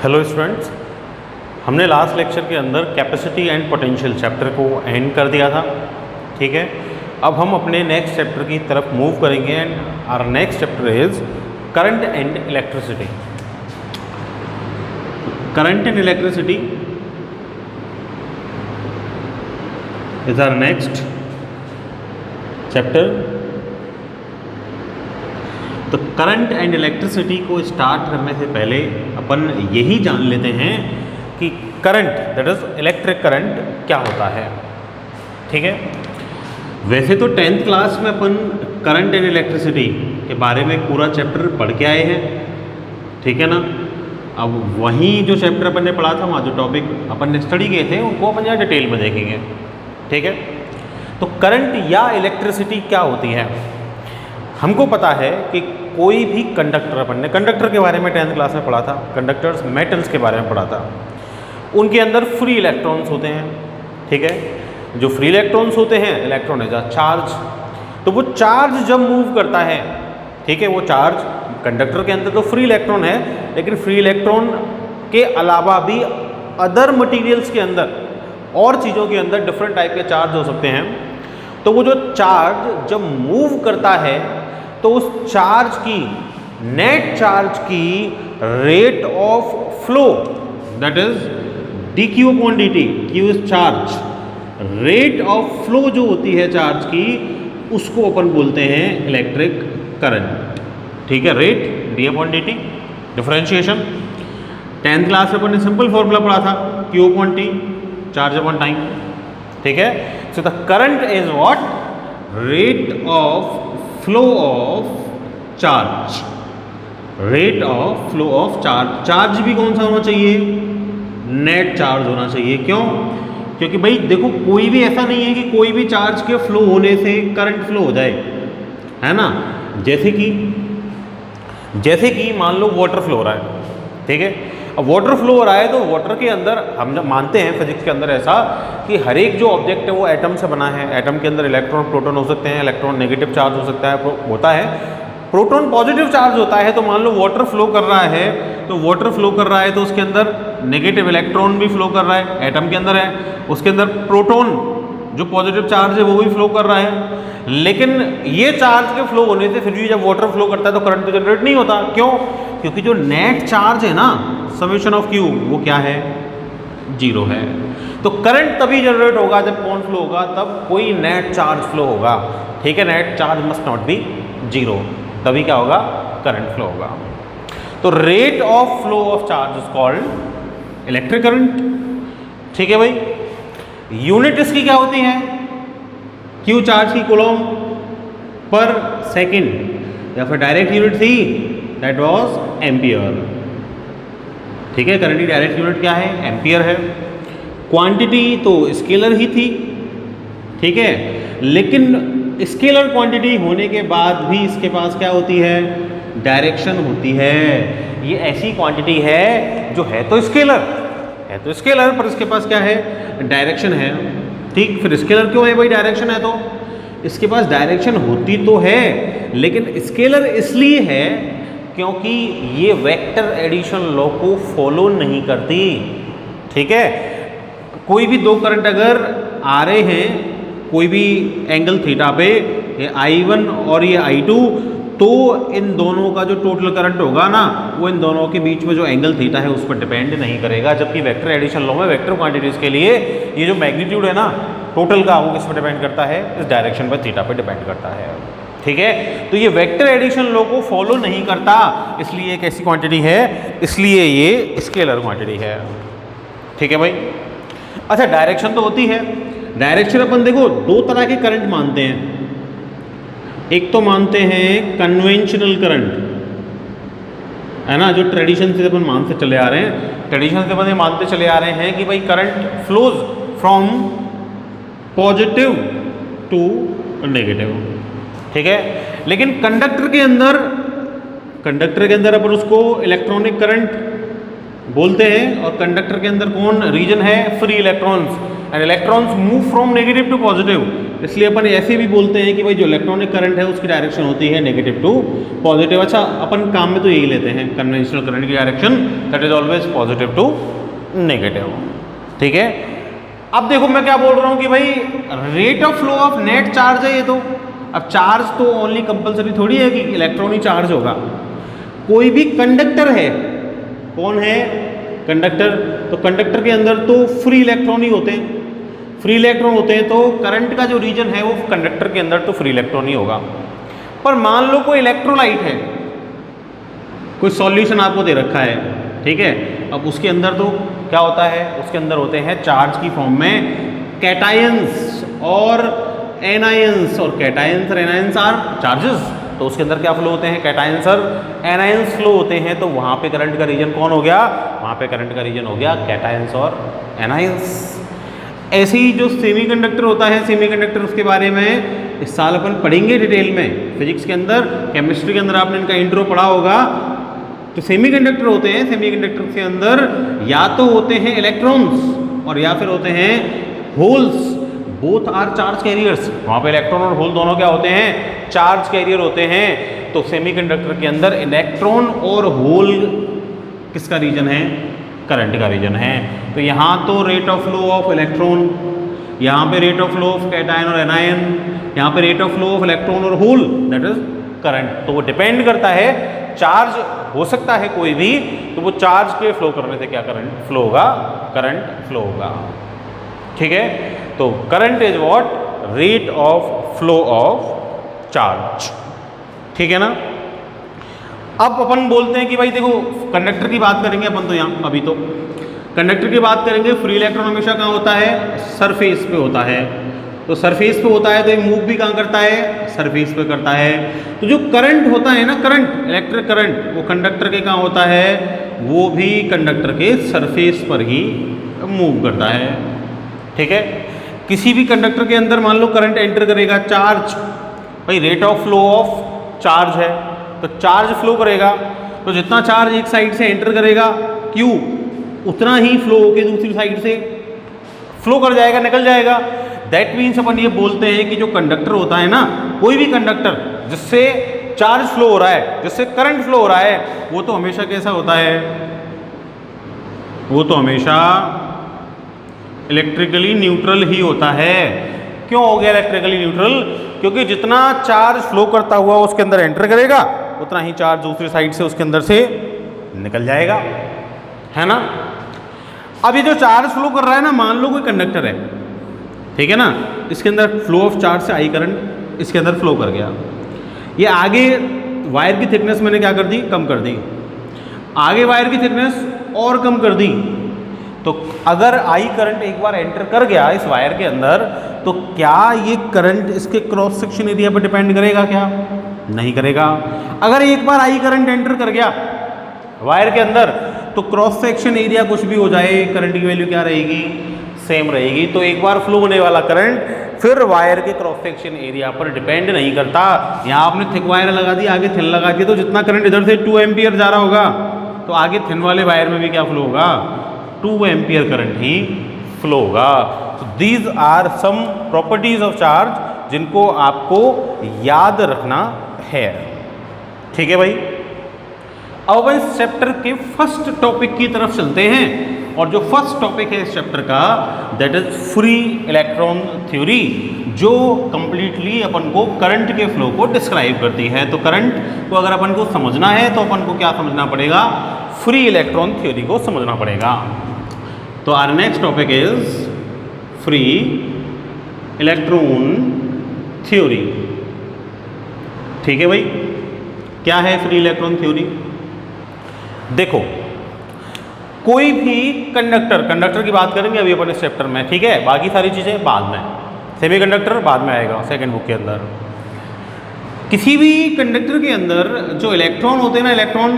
Hello students, हमने last lecture के अंदर कैपेसिटी एंड पोटेंशियल चैप्टर को एंड कर दिया था। ठीक है, अब हम अपने नेक्स्ट चैप्टर की तरफ मूव करेंगे and our next chapter is current and electricity. Current and electricity is our next chapter. तो करंट एंड इलेक्ट्रिसिटी को स्टार्ट करने से पहले अपन यही जान लेते हैं कि current that is electric current क्या होता है। ठीक है, वैसे तो 10th क्लास में अपन करंट एंड इलेक्ट्रिसिटी के बारे में पूरा चैप्टर पढ़ के आए हैं। ठीक है ना। अब वही जो चैप्टर अपन ने पढ़ा था, वहाँ जो टॉपिक अपन ने स्टडी किए थे उनको अपन यहाँ डिटेल में देखेंगे। ठीक है, तो करंट या इलेक्ट्रिसिटी क्या होती है। हमको पता है कि कोई भी कंडक्टर, अपन ने कंडक्टर के बारे में 10th क्लास में पढ़ा था, कंडक्टर्स मेटल्स के बारे में पढ़ा था। उनके अंदर फ्री इलेक्ट्रॉन्स होते हैं। ठीक है, जो फ्री इलेक्ट्रॉन्स होते हैं, इलेक्ट्रॉन एज अ चार्ज, तो वो चार्ज जब मूव करता है, ठीक है, वो चार्ज कंडक्टर के अंदर तो फ्री इलेक्ट्रॉन है, लेकिन फ्री इलेक्ट्रॉन के अलावा भी अदर मटीरियल्स के अंदर और चीज़ों के अंदर डिफरेंट टाइप के चार्ज हो सकते हैं। तो वो जो चार्ज जब मूव करता है तो उस चार्ज की, नेट चार्ज की rate of flow that is dq upon dt, q is charge, rate of flow जो होती है चार्ज की, उसको अपन बोलते हैं इलेक्ट्रिक करंट। ठीक है, rate d upon dt, differentiation 10th class में अपन ने सिंपल फॉर्मूला पढ़ा था, q upon t, charge upon time. ठीक है, so the current is what, rate of flow of charge, rate of flow of charge. Charge भी कौन सा होना चाहिए, नेट चार्ज होना चाहिए। क्यों? क्योंकि भाई देखो, कोई भी ऐसा नहीं है कि कोई भी चार्ज के फ्लो होने से करंट फ्लो हो जाए, है ना। जैसे कि मान लो वाटर फ्लो हो रहा है। ठीक है, अब वाटर फ्लो हो रहा है तो वाटर के अंदर हम मानते हैं फिजिक्स के अंदर ऐसा कि हर एक जो ऑब्जेक्ट है वो एटम से बना है। एटम के अंदर इलेक्ट्रॉन प्रोटॉन हो सकते हैं, इलेक्ट्रॉन नेगेटिव चार्ज हो सकता है, होता है, प्रोटॉन पॉजिटिव चार्ज होता है। तो मान लो वाटर फ्लो कर रहा है, तो वाटर फ्लो कर रहा है तो उसके अंदर नेगेटिव इलेक्ट्रॉन भी फ्लो कर रहा है, एटम के अंदर है, उसके अंदर प्रोटॉन जो पॉजिटिव चार्ज है वो भी फ्लो कर रहा है। लेकिन ये चार्ज के फ्लो होने से फिर भी जब वाटर फ्लो करता है तो करंट तो जनरेट नहीं होता। क्यों? क्योंकि जो नेट चार्ज है ना, समेशन ऑफ क्यू, वो क्या है, 0 है। तो करंट तभी जनरेट होगा जब कौन फ्लो होगा, तब कोई नेट चार्ज फ्लो होगा। ठीक है, net charge must not be 0, तभी क्या होगा, करंट फ्लो होगा। तो rate of flow of charge is called electric current. ठीक है भाई, यूनिट इसकी क्या होती है, क्यू चार्ज की कूलम पर सेकंड, या फिर डायरेक्ट यूनिट थी दैट वाज एम्पियर। ठीक है, करंट की डायरेक्ट यूनिट क्या है, एम्पियर है। क्वांटिटी तो स्केलर ही थी। ठीक है, लेकिन स्केलर क्वांटिटी होने के बाद भी इसके पास क्या होती है, डायरेक्शन होती है। ये ऐसी क्वांटिटी है जो है तो स्केलर, पर इसके पास क्या है, डायरेक्शन है। ठीक, फिर स्केलर क्यों है भाई, डायरेक्शन है तो इसके पास डायरेक्शन होती तो है, लेकिन स्केलर इसलिए है क्योंकि ये वेक्टर एडिशन लॉ को फॉलो नहीं करती। ठीक है, कोई भी दो करंट अगर आ रहे हैं कोई भी एंगल थीटा पे, ये I1 और ये I2, तो इन दोनों का जो टोटल करंट होगा ना, वो इन दोनों के बीच में जो एंगल थीटा है उस पर डिपेंड नहीं करेगा। जबकि वेक्टर एडिशन लॉ में वेक्टर क्वांटिटीज के लिए ये जो मैग्नीट्यूड है ना टोटल का, वो किस पर डिपेंड करता है, इस डायरेक्शन पर, थीटा पर डिपेंड करता है। ठीक है, तो ये वेक्टर एडिशन लॉ को फॉलो नहीं करता, इसलिए एक ऐसी क्वांटिटी है, इसलिए ये स्केलर क्वांटिटी है। ठीक है भाई। अच्छा, डायरेक्शन तो होती है। डायरेक्शन अपन देखो दो तरह के करंट मानते हैं। एक तो मानते हैं कन्वेंशनल करंट, है ना, जो ट्रेडिशन से अपन मानते चले आ रहे हैं, ट्रेडिशन से अपन मानते चले आ रहे हैं कि भाई current flows from positive to negative. ठीक है, लेकिन कंडक्टर के अंदर अपन उसको इलेक्ट्रॉनिक करंट बोलते हैं, और कंडक्टर के अंदर कौन रीजन है, free electrons, and electrons move from negative to positive. इसलिए अपन ऐसे भी बोलते हैं कि भाई जो इलेक्ट्रॉनिक करंट है उसकी डायरेक्शन होती है नेगेटिव टू पॉजिटिव। अच्छा, अपन काम में तो यही लेते हैं, कन्वेंशनल करंट की direction that is always positive to negative. ठीक है, अब देखो मैं क्या बोल रहा हूँ कि भाई rate of flow of net charge है ये तो। अब चार्ज तो ओनली कंपलसरी थोड़ी है कि इलेक्ट्रॉन ही चार्ज होगा, कोई भी कंडक्टर है, कौन है कंडक्टर, तो कंडक्टर के अंदर तो फ्री इलेक्ट्रॉन ही होते हैं, फ्री इलेक्ट्रॉन होते हैं, तो करंट का जो रीजन है वो कंडक्टर के अंदर तो फ्री इलेक्ट्रॉन ही होगा। पर मान लो कोई इलेक्ट्रोलाइट है, कोई सॉल्यूशन आपको दे रखा है, ठीक है, अब उसके अंदर तो क्या होता है, उसके अंदर होते हैं चार्ज की फॉर्म में कैटायंस और एनायंस, और कैटायंस और एनायंस आर चार्जेस, तो उसके अंदर क्या फ्लो होते हैं, कैटायंस और एनायंस फ्लो होते हैं, तो वहाँ पे करंट का रीजन कौन हो गया, वहाँ पे करंट का रीजन हो गया कैटायंस और एनायंस। ऐसे ही जो सेमीकंडक्टर होता है, सेमीकंडक्टर उसके बारे में इस साल अपन पढ़ेंगे डिटेल में, फिजिक्स के अंदर, केमिस्ट्री के अंदर आपने इनका इंट्रो पढ़ा होगा। तो सेमीकंडक्टर होते हैं, सेमीकंडक्टर के अंदर या तो होते हैं इलेक्ट्रॉन्स और या फिर होते हैं holes, both are charge carriers. वहाँ पे इलेक्ट्रॉन और होल दोनों क्या होते हैं, चार्ज कैरियर होते हैं। तो सेमीकंडक्टर के अंदर इलेक्ट्रॉन और होल किसका रीजन है, करंट का रीजन है। तो यहाँ तो rate of flow of electron, यहाँ पे rate of flow of cation और एनायन, यहाँ पे rate of flow of electron और होल दैट इज करंट। तो वो डिपेंड करता है, चार्ज हो सकता है कोई भी, तो वो चार्ज के फ्लो करने से क्या करंट फ्लो होगा, करंट फ्लो होगा। ठीक है, तो current is what, rate of flow of charge. ठीक है ना। अब अपन बोलते हैं कि भाई देखो कंडक्टर की बात करेंगे अपन, तो यहाँ अभी तो कंडक्टर की बात करेंगे, फ्री इलेक्ट्रॉन हमेशा कहाँ होता है, सरफेस पे होता है। तो सरफेस पे होता है तो ये मूव भी कहाँ करता है, सरफेस पे करता है। तो जो करंट होता है ना, करंट, इलेक्ट्रिक करंट, वो कंडक्टर के कहाँ होता है, वो भी कंडक्टर के सरफेस पर ही मूव करता है। ठीक है, किसी भी कंडक्टर के अंदर मान लो करंट एंटर करेगा, चार्ज, भाई rate of flow of charge है, तो चार्ज फ्लो करेगा, तो जितना चार्ज एक साइड से एंटर करेगा क्यू, उतना ही फ्लो होके दूसरी साइड से फ्लो कर जाएगा, निकल जाएगा। दैट मीन्स अपन ये बोलते हैं कि जो कंडक्टर होता है ना, कोई भी कंडक्टर जिससे चार्ज फ्लो हो रहा है, जिससे करंट फ्लो हो रहा है, वो तो हमेशा कैसा होता है, वो तो हमेशा इलेक्ट्रिकली न्यूट्रल ही होता है। क्यों हो गया इलेक्ट्रिकली न्यूट्रल, क्योंकि जितना चार्ज फ्लो करता हुआ उसके अंदर एंटर करेगा, उतना ही चार्ज दूसरी साइड से उसके अंदर से निकल जाएगा, है ना। अब ये जो चार्ज फ्लो कर रहा है ना, मान लो कोई कंडक्टर है, ठीक है ना, इसके अंदर फ्लो ऑफ चार्ज से आई करंट इसके अंदर फ्लो कर गया, ये आगे वायर की थिकनेस मैंने क्या कर दी, कम कर दी, आगे वायर की थिकनेस और कम कर दी, तो अगर आई करंट एक बार एंटर कर गया इस वायर के अंदर, तो क्या ये करंट इसके क्रॉस सेक्शन एरिया पर डिपेंड करेगा, क्या नहीं करेगा। अगर एक बार आई करंट एंटर कर गया वायर के अंदर, तो क्रॉस सेक्शन एरिया कुछ भी हो जाए, करंट की वैल्यू क्या रहेगी, सेम रहेगी। तो एक बार फ्लो होने वाला करंट फिर वायर के क्रॉस सेक्शन एरिया पर डिपेंड नहीं करता। यहाँ आपने थिक वायर लगा दी, आगे थिन लगा दी, तो जितना करंट इधर से 2 एम्पियर जा रहा होगा, तो आगे थिन वाले वायर में भी क्या फ्लो होगा, 2 एम्पियर करंट ही फ्लो होगा। तो these are some properties of charge जिनको आपको याद रखना है। ठीक है भाई, अब इस चैप्टर के फर्स्ट टॉपिक की तरफ चलते हैं, और जो फर्स्ट टॉपिक है इस चैप्टर का that is free electron theory, जो कंप्लीटली अपन को करंट के फ्लो को डिस्क्राइब करती है। तो करंट को अगर अपन को समझना है तो अपन को क्या समझना पड़ेगा, फ्री इलेक्ट्रॉन थ्योरी को समझना पड़ेगा। तो our next topic is free electron theory. ठीक है भाई, क्या है फ्री इलेक्ट्रॉन थ्योरी। देखो कोई भी कंडक्टर की बात करेंगे अभी अपन इस चैप्टर में, ठीक है, बाकी सारी चीज़ें बाद में, सेमीकंडक्टर बाद में आएगा सेकंड बुक के अंदर। किसी भी कंडक्टर के अंदर जो इलेक्ट्रॉन होते हैं ना, इलेक्ट्रॉन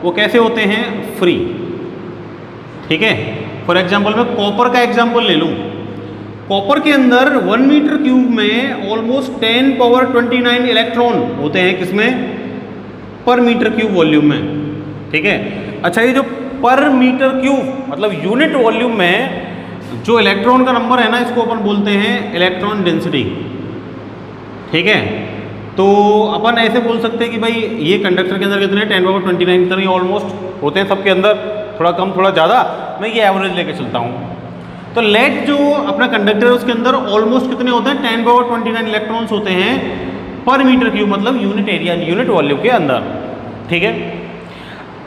वो कैसे होते हैं, फ्री। ठीक है, फॉर एग्जांपल मैं कॉपर का एग्जांपल ले लूँ, कॉपर के अंदर 1 मीटर क्यूब में ऑलमोस्ट 10 पावर 29 इलेक्ट्रॉन होते हैं, किसमें, पर मीटर क्यूब वॉल्यूम में। ठीक है, अच्छा ये जो पर मीटर क्यूब मतलब यूनिट वॉल्यूम में जो इलेक्ट्रॉन का नंबर है ना, इसको अपन बोलते हैं इलेक्ट्रॉन डेंसिटी। ठीक है। तो अपन ऐसे बोल सकते हैं कि भाई ये कंडक्टर के अंदर कितने 10⁻29 इतने ऑलमोस्ट होते हैं सबके अंदर, थोड़ा कम थोड़ा ज़्यादा, मैं ये एवरेज लेके चलता हूँ। तो लेड जो अपना कंडक्टर है उसके अंदर ऑलमोस्ट कितने होते हैं 10⁻29 इलेक्ट्रॉन्स होते हैं पर मीटर क्यूब, मतलब यूनिट एरिया यूनिट वॉल्यूम के अंदर। ठीक है।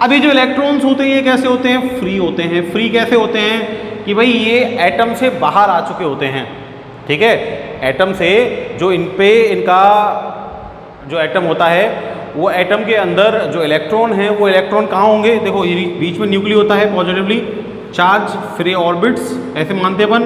अब ये जो इलेक्ट्रॉन्स होते हैं ये कैसे होते हैं, फ्री होते हैं। फ्री कैसे होते हैं कि भाई ये एटम से बाहर आ चुके होते हैं। ठीक है। एटम से जो इन पे इनका जो एटम होता है वो एटम के अंदर जो इलेक्ट्रॉन है वो इलेक्ट्रॉन कहाँ होंगे, देखो ये बीच में न्यूक्लियस होता है पॉजिटिवली चार्ज फ्री ऑर्बिट्स, ऐसे मानते हैं अपन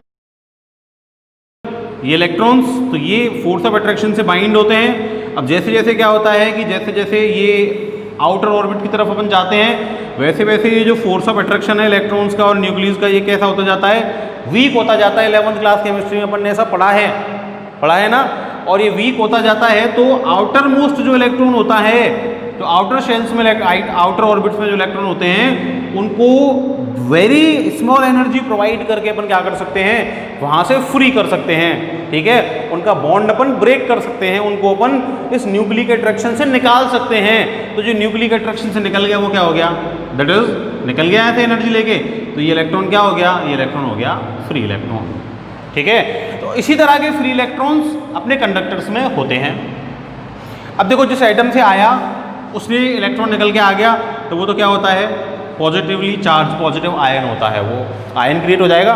ये इलेक्ट्रॉन्स, तो ये फोर्स ऑफ अट्रैक्शन से बाइंड होते हैं। अब जैसे जैसे क्या होता है कि जैसे जैसे ये आउटर ऑर्बिट की तरफ अपन जाते हैं वैसे वैसे ये जो फोर्स ऑफ अट्रैक्शन है इलेक्ट्रॉन्स का और न्यूक्लियस का ये कैसा होता जाता है, वीक होता जाता है। 11th क्लास केमिस्ट्री में अपन ने ऐसा पढ़ा है ना। और ये वीक होता जाता है तो आउटर मोस्ट जो इलेक्ट्रॉन होता है, तो आउटर शेल्स में आउटर ऑर्बिट्स में जो इलेक्ट्रॉन होते हैं उनको वेरी स्मॉल एनर्जी प्रोवाइड करके अपन क्या कर सकते हैं, वहाँ से फ्री कर सकते हैं। ठीक है। उनका बॉन्ड अपन ब्रेक कर सकते हैं, उनको अपन इस न्यूक्लिक अट्रैक्शन से निकाल सकते हैं। तो जो न्यूक्लिक अट्रैक्शन से निकल गया वो क्या हो गया, दैट इज निकल गया है एनर्जी लेके, तो ये इलेक्ट्रॉन क्या हो गया, ये इलेक्ट्रॉन हो गया फ्री इलेक्ट्रॉन। ठीक है। तो इसी तरह के फ्री इलेक्ट्रॉन्स अपने कंडक्टर्स में होते हैं। अब देखो जिस एटम से आया उसमें इलेक्ट्रॉन निकल के आ गया तो वो तो क्या होता है, पॉजिटिवली चार्ज पॉजिटिव आयन होता है, वो आयन क्रिएट हो जाएगा।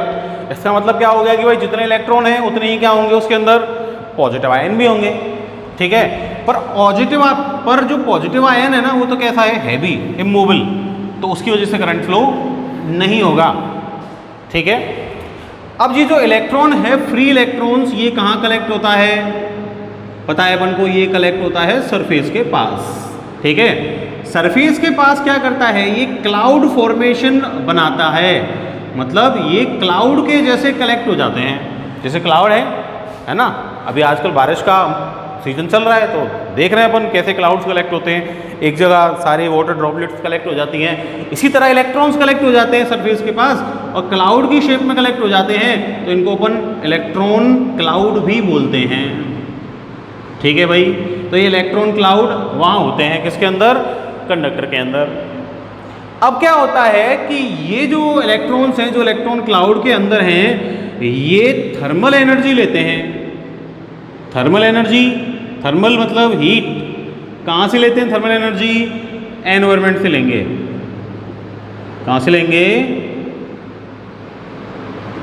इसका मतलब क्या हो गया कि भाई जितने इलेक्ट्रॉन हैं उतने ही क्या होंगे उसके अंदर पॉजिटिव आयन भी होंगे। ठीक है। पर जो पॉजिटिव आयन है ना वो तो कैसा है, हैवी इमूवेबल, तो उसकी वजह से करंट फ्लो नहीं होगा। ठीक है। अब ये जो इलेक्ट्रॉन है फ्री इलेक्ट्रॉन्स ये कहाँ कलेक्ट होता है, पता है अपन को, ये कलेक्ट होता है सरफेस के पास। ठीक है। सरफेस के पास क्या करता है, ये क्लाउड फॉर्मेशन बनाता है, मतलब ये क्लाउड के जैसे कलेक्ट हो जाते हैं, जैसे क्लाउड है ना। अभी आजकल बारिश का सीजन चल रहा है तो देख रहे हैं अपन कैसे क्लाउड्स कलेक्ट होते हैं, एक जगह सारे वाटर ड्रॉपलेट्स कलेक्ट हो जाती हैं। इसी तरह इलेक्ट्रॉन्स कलेक्ट हो जाते हैं सरफेस के पास और क्लाउड की शेप में कलेक्ट हो जाते हैं, तो इनको अपन इलेक्ट्रॉन क्लाउड भी बोलते हैं। ठीक है भाई। तो ये इलेक्ट्रॉन क्लाउड वहाँ होते हैं किसके अंदर, कंडक्टर के अंदर। अब क्या होता है कि ये जो इलेक्ट्रॉन्स हैं जो इलेक्ट्रॉन क्लाउड के अंदर हैं ये थर्मल एनर्जी लेते हैं। थर्मल एनर्जी, थर्मल मतलब हीट, कहाँ से लेते हैं थर्मल एनर्जी, एनवायरनमेंट से लेंगे। कहाँ से लेंगे,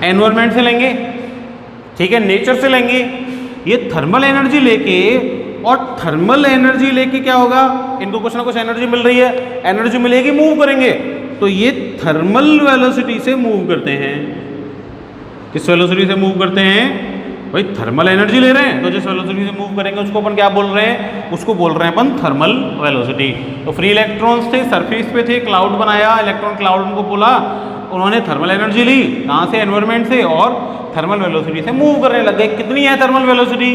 एनवायरनमेंट से लेंगे। ठीक है। नेचर से लेंगे ये थर्मल एनर्जी लेके, और थर्मल एनर्जी लेके क्या होगा, इनको कुछ ना कुछ एनर्जी मिल रही है, एनर्जी मिलेगी मूव करेंगे, तो ये थर्मल वेलोसिटी से मूव करते हैं। किस वेलोसिटी से मूव करते हैं भाई, थर्मल एनर्जी ले रहे हैं तो जिस वेलोसिटी से मूव करेंगे उसको अपन क्या बोल रहे हैं, उसको बोल रहे हैं अपन थर्मल वेलोसिटी। तो फ्री इलेक्ट्रॉन्स थे, सरफेस पे थे, क्लाउड बनाया, इलेक्ट्रॉन क्लाउड उनको बोला, उन्होंने थर्मल एनर्जी ली कहाँ से, एनवायरनमेंट से, और थर्मल वेलोसिटी से मूव करने लग गए। कितनी है थर्मल वेलोसिटी,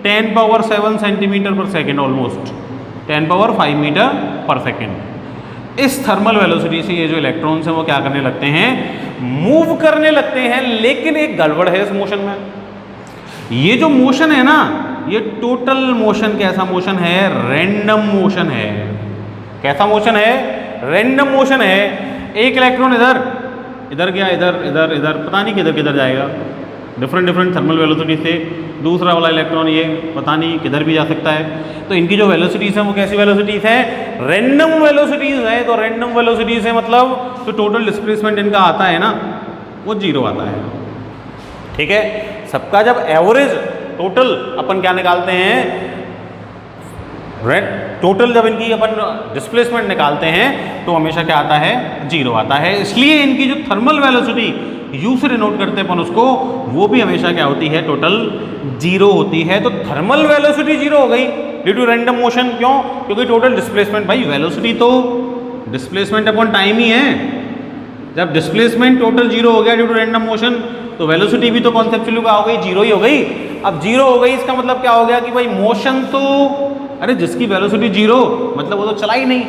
10⁻7 सेंटीमीटर पर सेकेंड, ऑलमोस्ट 10⁻5 मीटर पर सेकेंड। इस थर्मल वेलोसिटी से ये जो इलेक्ट्रॉन्स हैं वो क्या करने लगते हैं, मूव करने लगते हैं। लेकिन एक गड़बड़ है इस मोशन में, ये जो मोशन है ना ये टोटल मोशन कैसा मोशन है, रैंडम मोशन है। कैसा मोशन है, रैंडम मोशन है। एक इलेक्ट्रॉन इधर इधर गया, इधर इधर इधर, पता नहीं किधर किधर जाएगा, डिफरेंट थर्मल वेलोसिटी से। दूसरा वाला इलेक्ट्रॉन ये पता नहीं किधर भी जा सकता है। तो इनकी जो वेलोसिटीज हैं वो कैसी वेलोसिटीज हैं, रैंडम वेलोसिटीज है। तो रैंडम वेलोसिटीज है मतलब जो टोटल डिस्प्लेसमेंट इनका आता है ना वो 0 आता है। ठीक है। सबका जब एवरेज टोटल अपन क्या निकालते हैं, टोटल जब इनकी अपन डिस्प्लेसमेंट निकालते हैं तो हमेशा क्या आता है, 0 आता है। इसलिए इनकी जो थर्मल वेलोसिटी यू से डिनोट करते हैं अपन उसको, वो भी हमेशा क्या होती है, टोटल 0 होती है। तो थर्मल वेलोसिटी 0 हो गई ड्यू टू रैंडम मोशन। क्यों, क्योंकि टोटल डिस्प्लेसमेंट, भाई वेलोसिटी तो डिस्प्लेसमेंट अपॉन टाइम ही है। जब डिस्प्लेसमेंट टोटल 0 हो गया ड्यू टू रैंडम मोशन तो वेलोसिटी भी तो कॉन्सेप्चुअली क्या हो गई, 0 ही हो गई। अब 0 हो गई इसका मतलब क्या हो गया कि भाई मोशन तो, अरे जिसकी वेलोसिटी 0 मतलब वो तो चला ही नहीं,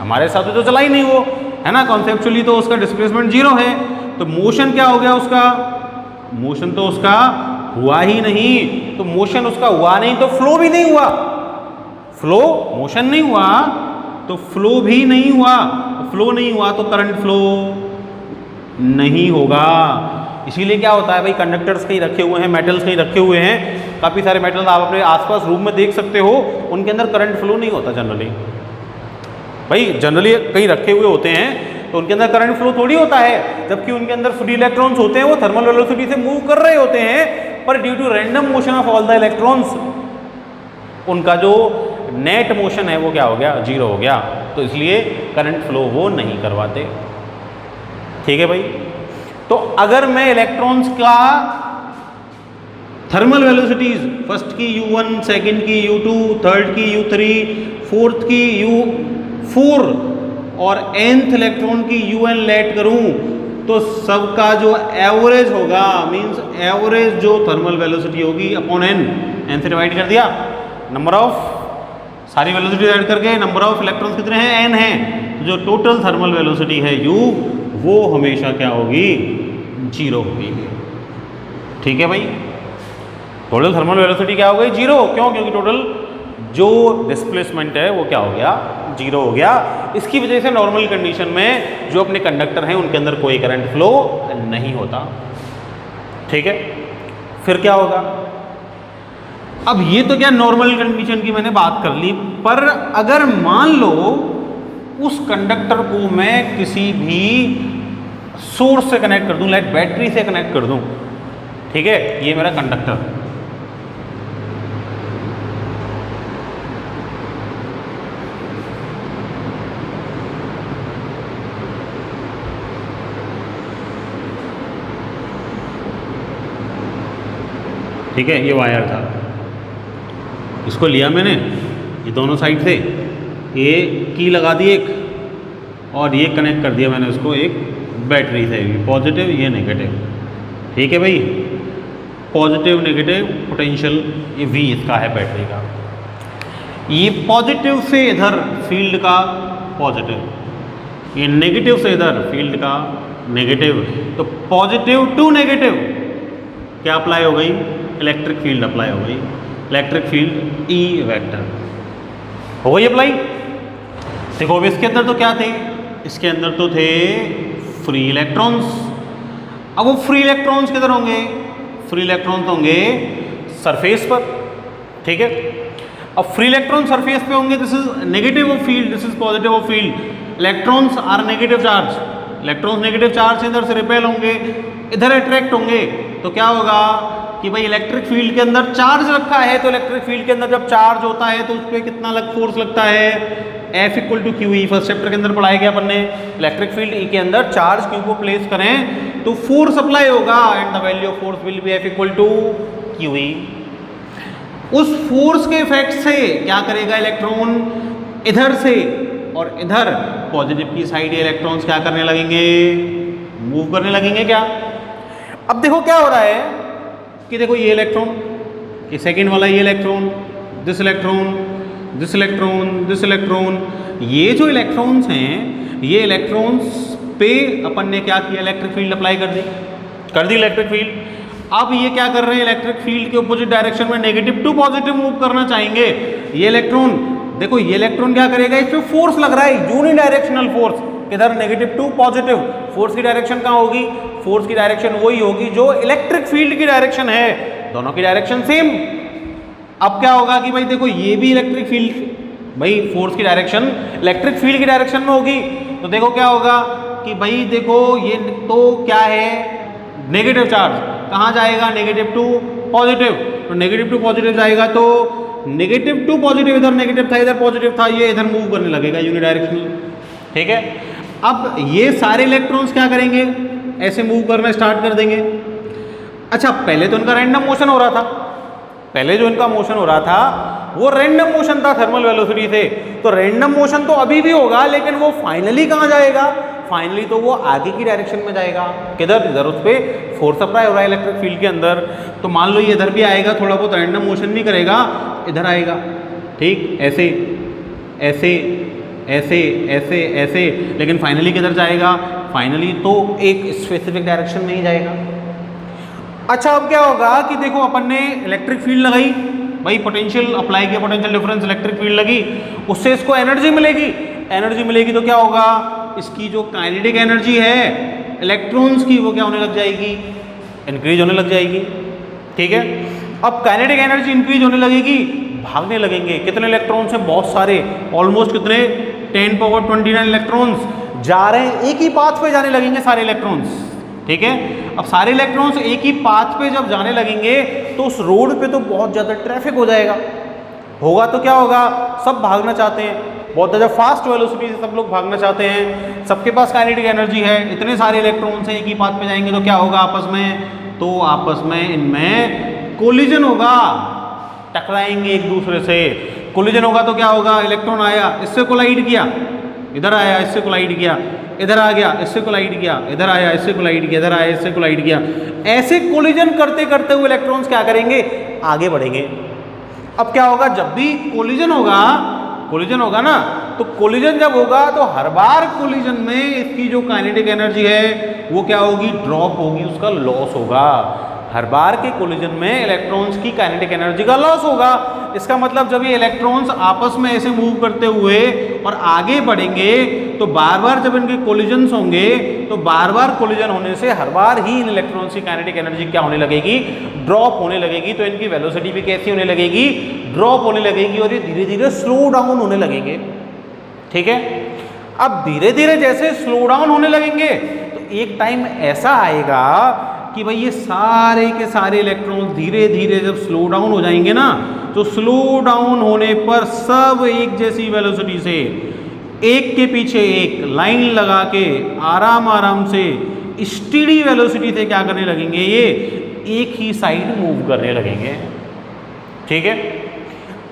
हमारे साथ तो चला ही नहीं वो, है ना। कॉन्सेप्चुअली तो उसका डिस्प्लेसमेंट 0 है, तो मोशन क्या हो गया उसका, मोशन तो उसका हुआ ही नहीं, तो मोशन उसका हुआ नहीं तो फ्लो भी नहीं हुआ। फ्लो, मोशन नहीं हुआ तो फ्लो भी नहीं हुआ, फ्लो नहीं हुआ तो करंट फ्लो नहीं होगा। इसीलिए क्या होता है भाई, कंडक्टर्स कहीं रखे हुए हैं, मेटल्स कहीं रखे हुए हैं, काफ़ी सारे मेटल्स आप अपने आसपास रूम में देख सकते हो, उनके अंदर करंट फ्लो नहीं होता जनरली। भाई जनरली कहीं रखे हुए होते हैं तो उनके अंदर करंट फ्लो थोड़ी होता है, जबकि उनके अंदर फ्री इलेक्ट्रॉन्स होते हैं, वो थर्मल वेलोसिटी से मूव कर रहे होते हैं, पर due to random motion of all the electrons उनका जो नेट मोशन है वो क्या हो गया, जीरो हो गया, तो इसलिए करंट फ्लो वो नहीं करवाते। ठीक है भाई। तो अगर मैं इलेक्ट्रॉन्स का थर्मल वेलोसिटीज, फर्स्ट की u1, सेकंड की u2, थर्ड की u3, फोर्थ की u4 और nth इलेक्ट्रॉन की un लेट करूं, तो सबका जो एवरेज होगा, मींस एवरेज जो थर्मल वेलोसिटी होगी अपॉन n से डिवाइड कर दिया, नंबर ऑफ सारी वेलोसिटी ऐड करके नंबर ऑफ इलेक्ट्रॉन्स कितने हैं, n है, जो टोटल थर्मल वेलोसिटी है u, वो हमेशा क्या होगी, जीरो होगी। ठीक है भाई, टोटल थर्मल वेलोसिटी क्या हो गई, जीरो। क्यों? क्योंकि टोटल जो डिस्प्लेसमेंट है वो क्या हो गया, जीरो हो गया। इसकी वजह से नॉर्मल कंडीशन में जो अपने कंडक्टर हैं उनके अंदर कोई करंट फ्लो नहीं होता। ठीक है, फिर क्या होगा, अब ये तो क्या नॉर्मल कंडीशन की मैंने बात कर ली, पर अगर मान लो उस कंडक्टर को मैं किसी भी सोर्स से कनेक्ट कर दूं, लाइक बैटरी से कनेक्ट कर दूं, ठीक है, ये मेरा कंडक्टर, ठीक है, ये वायर था, इसको लिया मैंने, ये दोनों साइड से ये की लगा दी एक, और ये कनेक्ट कर दिया मैंने उसको एक बैटरी से, ये पॉजिटिव ये नेगेटिव। ठीक है भाई, पॉजिटिव नेगेटिव पोटेंशियल ये V इसका है बैटरी का, ये पॉजिटिव से इधर फील्ड का पॉजिटिव, ये नेगेटिव से इधर फील्ड का नेगेटिव, तो पॉजिटिव टू नेगेटिव क्या अप्लाई हो गई, इलेक्ट्रिक फील्ड अप्लाई हो गई, इलेक्ट्रिक फील्ड E वेक्टर हो गई अप्लाई। देखो अब इसके अंदर तो क्या थे, इसके अंदर तो थे फ्री इलेक्ट्रॉन्स। अब वो फ्री इलेक्ट्रॉन्स किधर होंगे, फ्री इलेक्ट्रॉन्स होंगे सरफेस पर। ठीक है, अब फ्री इलेक्ट्रॉन सरफेस पे होंगे, this is negative of field, this is positive of field. Electrons are negative charge, electrons negative charge से इधर से रिपेल होंगे, इधर अट्रैक्ट होंगे, तो क्या होगा कि भाई इलेक्ट्रिक फील्ड के अंदर चार्ज रखा है, तो इलेक्ट्रिक फील्ड के अंदर जब चार्ज होता है तो उस पर कितना फोर्स लगता है, F equal to Q E. First chapter के अंदर पढ़ाया गया अपन ने, इलेक्ट्रिक फील्ड E के अंदर चार्ज Q को प्लेस करें तो फोर्स अप्लाई होगा, and the value of force will be F equal to Q E. उस फोर्स के इफेक्ट से क्या करेगा इलेक्ट्रॉन, इधर से और इधर पॉजिटिव की साइड इलेक्ट्रॉन्स क्या करने लगेंगे, मूव करने लगेंगे। क्या अब देखो क्या हो रहा है कि देखो ये इलेक्ट्रॉन, ये सेकंड वाला ये electron, this electron, this electron, this electron, ये जो इलेक्ट्रॉन्स हैं ये इलेक्ट्रॉन्स पे अपन ने क्या किया, इलेक्ट्रिक फील्ड अप्लाई कर दी इलेक्ट्रिक फील्ड। अब ये क्या कर रहे हैं, इलेक्ट्रिक फील्ड के अपोजिट डायरेक्शन में नेगेटिव टू पॉजिटिव मूव करना चाहेंगे। ये इलेक्ट्रॉन, देखो ये इलेक्ट्रॉन क्या करेगा, इस पे फोर्स लग रहा है, यूनिडायरेक्शनल फोर्स, इधर नेगेटिव टू पॉजिटिव। फोर्स की डायरेक्शन कहाँ होगी, फोर्स की डायरेक्शन वही होगी जो इलेक्ट्रिक फील्ड की डायरेक्शन है, दोनों की डायरेक्शन सेम। अब क्या होगा कि भाई देखो ये भी इलेक्ट्रिक फील्ड, भाई फोर्स की डायरेक्शन इलेक्ट्रिक फील्ड की डायरेक्शन में होगी, तो देखो क्या होगा कि भाई देखो ये तो क्या है, नेगेटिव चार्ज कहाँ जाएगा, नेगेटिव टू पॉजिटिव, तो नेगेटिव टू पॉजिटिव जाएगा, तो नेगेटिव टू पॉजिटिव, इधर नेगेटिव था इधर पॉजिटिव था, ये इधर मूव करने लगेगा यूनिडायरेक्शनल। ठीक है, अब ये सारे इलेक्ट्रॉन्स क्या करेंगे, ऐसे मूव करना स्टार्ट कर देंगे। अच्छा, पहले तो इनका रैंडम मोशन हो रहा था, पहले जो इनका मोशन हो रहा था वो रैंडम मोशन था थर्मल वेलोसिटी से, तो रैंडम मोशन तो अभी भी होगा, लेकिन वो फाइनली कहाँ जाएगा, फाइनली तो वो आगे की डायरेक्शन में जाएगा, किधर, इधर उस पर फोर्स अप्लाई हो रहा है इलेक्ट्रिक फील्ड के अंदर, तो मान लो ये इधर भी आएगा, थोड़ा बहुत रैंडम मोशन भी करेगा, इधर आएगा, ठीक, ऐसे ऐसे ऐसे ऐसे ऐसे, लेकिन फाइनली किधर जाएगा, फाइनली तो एक स्पेसिफिक डायरेक्शन में ही जाएगा। अच्छा अब क्या होगा कि देखो अपन ने इलेक्ट्रिक फील्ड लगाई भाई, पोटेंशियल अप्लाई किया, पोटेंशियल डिफरेंस, इलेक्ट्रिक फील्ड लगी, उससे इसको एनर्जी मिलेगी। एनर्जी मिलेगी तो क्या होगा, इसकी जो काइनेटिक एनर्जी है इलेक्ट्रॉन्स की वो क्या होने लग जाएगी, इंक्रीज होने लग जाएगी। ठीक है, अब काइनेटिक एनर्जी इंक्रीज होने लगेगी, भागने लगेंगे। कितने इलेक्ट्रॉन्स हैं, बहुत सारे, ऑलमोस्ट कितने 10 पावर 29 इलेक्ट्रॉन्स जा रहे हैं, एक ही पाथ पे जाने लगेंगे सारे इलेक्ट्रॉन्स। ठीक है, अब सारे इलेक्ट्रॉन्स एक ही पाथ पे जब जाने लगेंगे तो उस रोड पे तो बहुत ज़्यादा ट्रैफिक हो जाएगा। होगा तो क्या होगा, सब भागना चाहते हैं, बहुत ज़्यादा फास्ट वेलोसिटी से सब लोग भागना चाहते हैं, सबके पास काइनेटिक एनर्जी है, इतने सारे इलेक्ट्रॉन्स हैं, एक ही पाथ पे जाएंगे तो क्या होगा आपस में, तो आपस में इनमें कोलिजन होगा, टकराएंगे एक दूसरे से। कोलिजन होगा तो क्या होगा, इलेक्ट्रॉन आया, इससे कोलाइड किया, इधर आया, इससे कोलाइड किया, इधर आ गया, इससे कोलाइड किया, इधर आया, इससे कोलाइड किया, इधर आया, इससे कोलाइड किया। ऐसे कोलिजन करते करते हुए इलेक्ट्रॉन्स क्या करेंगे, आगे बढ़ेंगे। अब क्या होगा, जब भी कोलिजन होगा ना, तो कोलिजन जब होगा तो हर बार कोलिजन में इसकी जो काइनेटिक एनर्जी है वो क्या होगी, ड्रॉप होगी, उसका लॉस होगा। हर बार के कोलिजन में इलेक्ट्रॉन्स की काइनेटिक एनर्जी का लॉस होगा। इसका मतलब जब ये इलेक्ट्रॉन्स आपस में ऐसे मूव करते हुए और आगे बढ़ेंगे तो बार बार जब इनके कोलिजन्स होंगे तो बार बार कोलिजन होने से हर बार ही इन इलेक्ट्रॉन्स की काइनेटिक एनर्जी क्या होने लगेगी, ड्रॉप होने लगेगी। तो इनकी वेलोसिटी भी कैसी होने लगेगी, ड्रॉप होने लगेगी और ये धीरे धीरे स्लो डाउन होने लगेंगे। ठीक है, अब धीरे धीरे जैसे स्लो डाउन होने लगेंगे तो एक टाइम ऐसा आएगा कि भाई ये सारे के सारे इलेक्ट्रॉन धीरे धीरे जब स्लो डाउन हो जाएंगे ना, तो स्लो डाउन होने पर सब एक जैसी वेलोसिटी से एक के पीछे एक लाइन लगा के आराम आराम से स्टीडी वेलोसिटी से क्या करने लगेंगे, ये एक ही साइड मूव करने लगेंगे। ठीक है,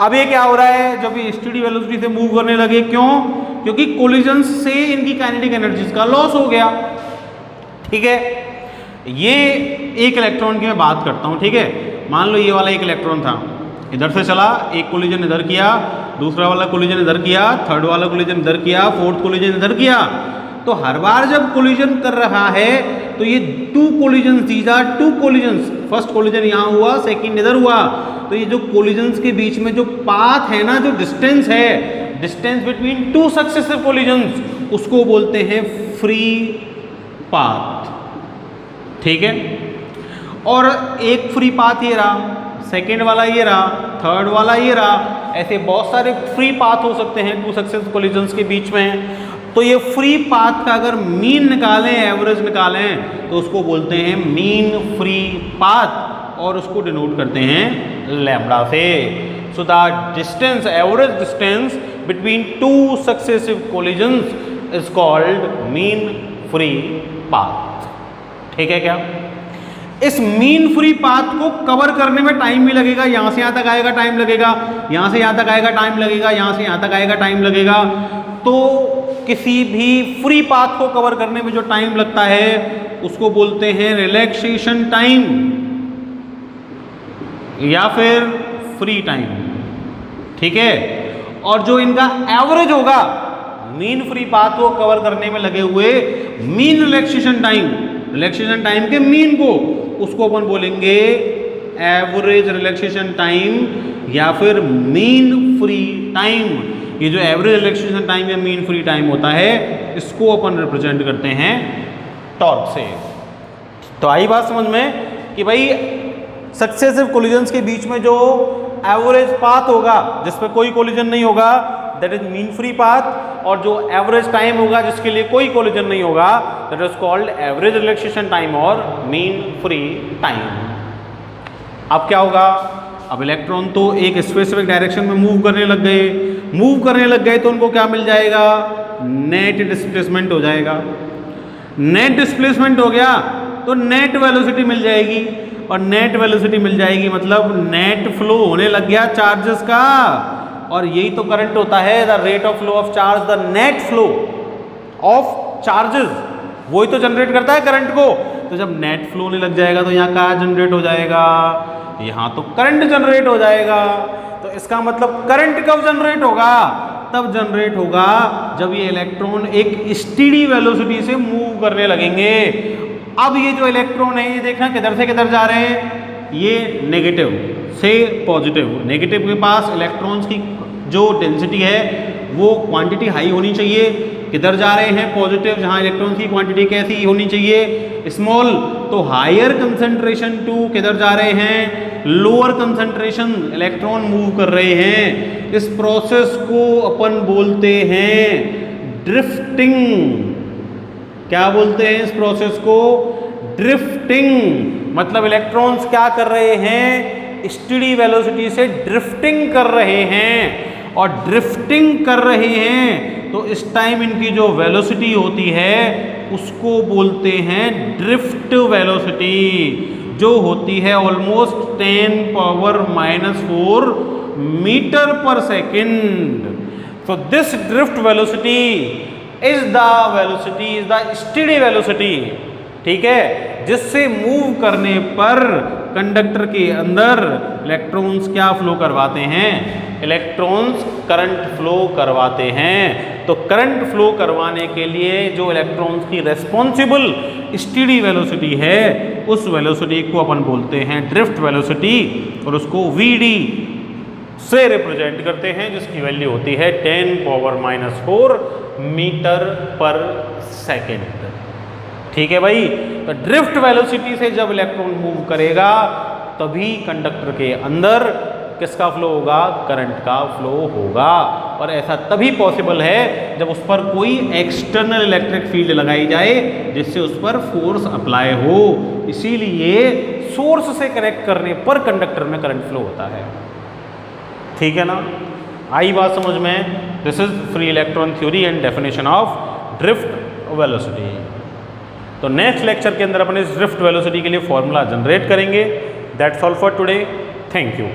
अब ये क्या हो रहा है, जब ये स्टीडी वेलोसिटी से मूव करने लगे, क्यों, क्योंकि कोलिजन से इनकी काइनेटिक एनर्जीज का लॉस हो गया। ठीक है, ये एक इलेक्ट्रॉन की मैं बात करता हूँ। ठीक है, मान लो ये वाला एक इलेक्ट्रॉन था, इधर से चला, एक कोलिजन इधर किया, दूसरा वाला कोलिजन इधर किया, थर्ड वाला कोलिजन इधर किया, फोर्थ कोलिजन इधर किया। तो हर बार जब कोलिजन कर रहा है तो ये two collision, these are two collisions, first collision यहाँ हुआ, सेकंड इधर हुआ, तो ये जो कोलिजन्स के बीच में जो पाथ है ना, जो डिस्टेंस है, distance between two successive collisions, उसको बोलते हैं फ्री पाथ। ठीक है, और एक फ्री पाथ ये रहा, सेकेंड वाला ये रहा, थर्ड वाला ये रहा, ऐसे बहुत सारे फ्री पाथ हो सकते हैं टू सक्सेसिव कोलिजन्स के बीच में। तो ये फ्री पाथ का अगर मीन निकालें, एवरेज निकालें, तो उसको बोलते हैं मीन फ्री पाथ और उसको डिनोट करते हैं लैम्बडा से। So the distance, average distance between two successive collisions is called mean free path. ठीक है क्या, इस मीन फ्री पाथ को कवर करने में टाइम भी लगेगा, यहाँ से यहाँ तक आएगा टाइम लगेगा, यहाँ से यहाँ तक आएगा टाइम लगेगा, यहाँ से यहाँ तक आएगा टाइम लगेगा। तो किसी भी फ्री पाथ को कवर करने में जो टाइम लगता है उसको बोलते हैं रिलैक्सेशन टाइम या फिर फ्री टाइम। ठीक है, और जो इनका एवरेज होगा मीन फ्री पाथ को कवर करने में लगे हुए mean relaxation time, relaxation time के मीन को, उसको अपन बोलेंगे एवरेज रिलैक्सेशन टाइम या फिर मीन फ्री टाइम। ये जो एवरेज रिलैक्सेशन टाइम या मीन फ्री टाइम होता है, इसको अपन रिप्रेजेंट करते हैं टॉर्क से। तो आई बात समझ में कि भाई सक्सेसिव कोलिजन्स के बीच में जो एवरेज पाथ होगा जिसपे कोई कोलिजन नहीं होगा, that is mean free path, और जो एवरेज टाइम होगा जिसके लिए कोई कोलिजन नहीं होगा, that is called average relaxation time और मीन फ्री टाइम। अब क्या होगा, अब इलेक्ट्रॉन तो एक स्पेसिफिक डायरेक्शन में मूव करने लग गए, तो उनको क्या मिल जाएगा, नेट डिस्प्लेसमेंट हो जाएगा। नेट डिस्प्लेसमेंट हो गया तो नेट वेलोसिटी मिल जाएगी, और नेट वेलोसिटी मिल जाएगी मतलब नेट फ्लो होने लग गया चार्जेस का, और यही तो करंट होता है, the rate of flow of charge, the net flow of charges, वही तो जनरेट करता है करंट को। तो जब नेट फ्लो होने लग जाएगा तो यहाँ क्या जनरेट हो जाएगा, यहाँ तो करंट जनरेट हो जाएगा। तो इसका मतलब करंट कब जनरेट होगा, तब जनरेट होगा जब ये इलेक्ट्रॉन एक स्टीडी वेलोसिटी से मूव करने लगेंगे। अब ये जो इलेक्ट्रॉन है ये देखना किधर से किधर जा रहे हैं, ये नेगेटिव से पॉजिटिव। नेगेटिव के पास इलेक्ट्रॉन्स की जो डेंसिटी है वो क्वांटिटी हाई होनी चाहिए, किधर जा रहे हैं पॉजिटिव, जहां इलेक्ट्रॉन्स की क्वांटिटी कैसी होनी चाहिए, स्मॉल। तो हायर कंसंट्रेशन टू किधर जा रहे हैं, लोअर कंसंट्रेशन, इलेक्ट्रॉन मूव कर रहे हैं। इस प्रोसेस को अपन बोलते हैं ड्रिफ्टिंग। क्या बोलते हैं इस प्रोसेस को, ड्रिफ्टिंग। मतलब इलेक्ट्रॉन्स क्या कर रहे हैं, स्टेडी वेलोसिटी से ड्रिफ्टिंग कर रहे हैं। और ड्रिफ्टिंग कर रहे हैं तो इस टाइम इनकी जो वेलोसिटी होती है उसको बोलते हैं ड्रिफ्ट वेलोसिटी, जो होती है ऑलमोस्ट 10⁻⁻⁴ मीटर पर सेकेंड। तो this drift velocity is the steady velocity, ठीक है, जिससे मूव करने पर कंडक्टर के अंदर इलेक्ट्रॉन्स क्या फ्लो करवाते हैं, इलेक्ट्रॉन्स करंट फ्लो करवाते हैं। तो करंट फ्लो करवाने के लिए जो इलेक्ट्रॉन्स की रेस्पॉन्सिबल स्टेडी वेलोसिटी है उस वेलोसिटी को अपन बोलते हैं ड्रिफ्ट वेलोसिटी, और उसको Vd से रिप्रेजेंट करते हैं, जिसकी वैल्यू होती है 10⁻⁻⁴ मीटर पर सेकेंड। ठीक है भाई। तो ड्रिफ्ट वेलोसिटी से जब इलेक्ट्रॉन मूव करेगा तभी कंडक्टर के अंदर किसका फ्लो होगा, करंट का फ्लो होगा। और ऐसा तभी पॉसिबल है जब उस पर कोई एक्सटर्नल इलेक्ट्रिक फील्ड लगाई जाए जिससे उस पर फोर्स अप्लाई हो। इसीलिए सोर्स से कनेक्ट करने पर कंडक्टर में करंट फ्लो होता है। ठीक है ना, आई बात समझ में। This is free electron theory and definition of drift velocity. तो नेक्स्ट लेक्चर के अंदर अपन इस ड्रिफ्ट वेलोसिटी के लिए फॉर्मूला जनरेट करेंगे। That's all for today, thank you.